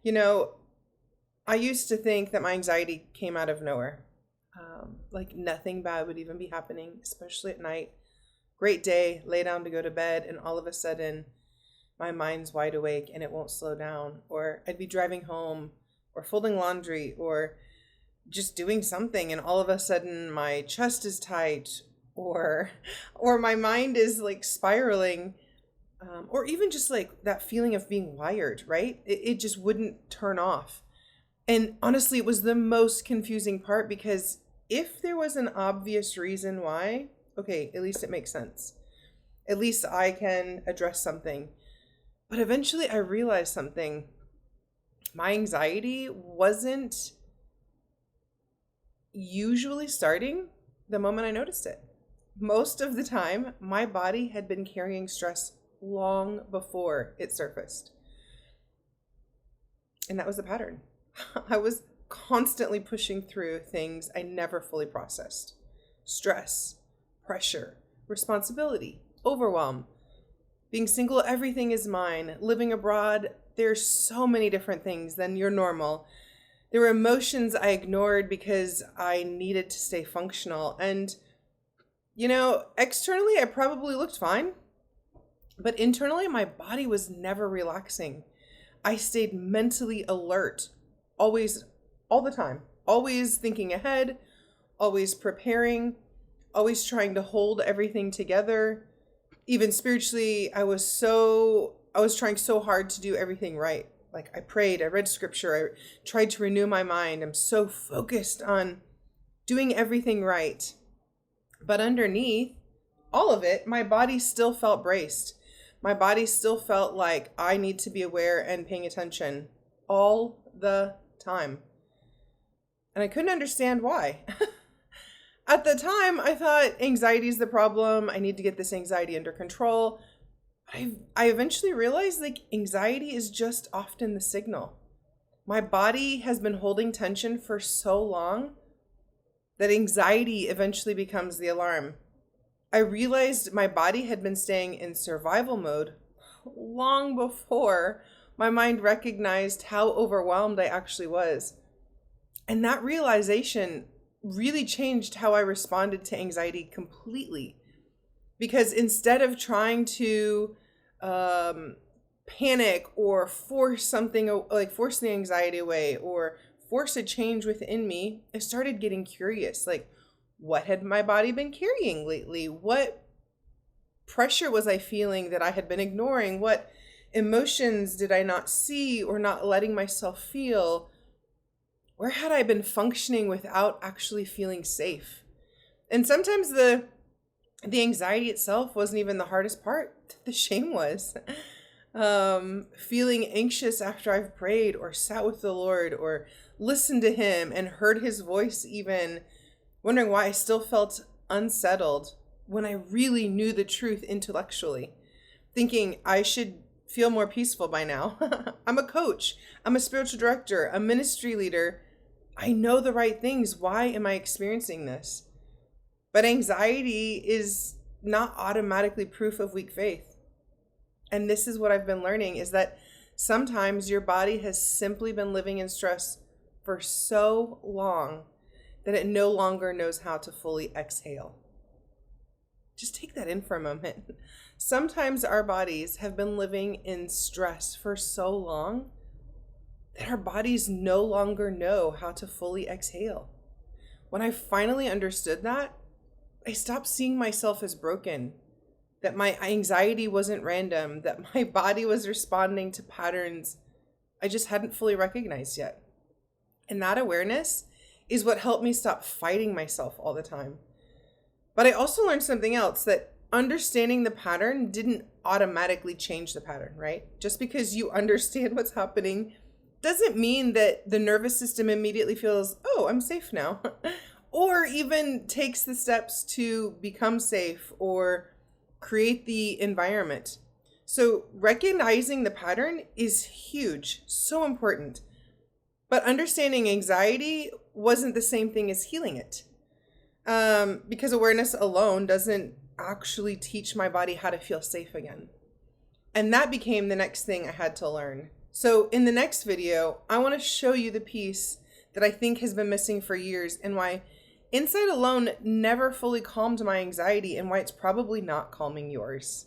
You know, I used to think that my anxiety came out of nowhere. Like nothing bad would even be happening, especially at night. Great day, lay down to go to bed, and all of a sudden, my mind's wide awake and it won't slow down. Or I'd be driving home or folding laundry or just doing something, and all of a sudden, my chest is tight or or my mind is like spiraling, or even just like that feeling of being wired, right? It just wouldn't turn off. And honestly, it was the most confusing part because if there was an obvious reason why, okay, at least it makes sense. At least I can address something. But eventually I realized something. My anxiety wasn't usually starting the moment I noticed it. Most of the time, my body had been carrying stress long before it surfaced. And that was the pattern. I was constantly pushing through things I never fully processed: stress, pressure, responsibility, overwhelm. Being single, everything is mine. Living abroad, there's so many different things than your normal. There were emotions I ignored because I needed to stay functional. And, externally, I probably looked fine, but internally, my body was never relaxing. I stayed mentally alert, always, all the time, always thinking ahead, always preparing, always trying to hold everything together. Even spiritually, I was trying so hard to do everything right. Like I prayed, I read scripture, I tried to renew my mind. I'm so focused on doing everything right. But underneath all of it, my body still felt braced. My body still felt like I need to be aware and paying attention all the time. And I couldn't understand why. At the time, I thought anxiety is the problem. I need to get this anxiety under control. I eventually realized like anxiety is just often the signal. My body has been holding tension for so long that anxiety eventually becomes the alarm. I realized my body had been staying in survival mode long before my mind recognized how overwhelmed I actually was. And that realization really changed how I responded to anxiety completely. Because instead of trying to panic or force something, like force the anxiety away or force a change within me, I started getting curious. Like, what had my body been carrying lately? What pressure was I feeling that I had been ignoring? What emotions did I not see or not letting myself feel? Where had I been functioning without actually feeling safe? And sometimes the anxiety itself wasn't even the hardest part. The shame was. Feeling anxious after I've prayed or sat with the Lord or listened to Him and heard His voice, even wondering why I still felt unsettled when I really knew the truth intellectually, thinking I should feel more peaceful by now. I'm a coach, I'm a spiritual director, a ministry leader. I know the right things. Why am I experiencing this? But anxiety is not automatically proof of weak faith. And this is what I've been learning is that sometimes your body has simply been living in stress for so long that it no longer knows how to fully exhale. Just take that in for a moment. Sometimes our bodies have been living in stress for so long that our bodies no longer know how to fully exhale. When I finally understood that, I stopped seeing myself as broken, that my anxiety wasn't random, that my body was responding to patterns I just hadn't fully recognized yet. And that awareness is what helped me stop fighting myself all the time. But I also learned something else, that understanding the pattern didn't automatically change the pattern, right? Just because you understand what's happening doesn't mean that the nervous system immediately feels, oh, I'm safe now, or even takes the steps to become safe or create the environment. So recognizing the pattern is huge, so important. But understanding anxiety wasn't the same thing as healing it. Because awareness alone doesn't actually teach my body how to feel safe again. And that became the next thing I had to learn. So in the next video, I want to show you the piece that I think has been missing for years and why Insight alone never fully calmed my anxiety and why it's probably not calming yours.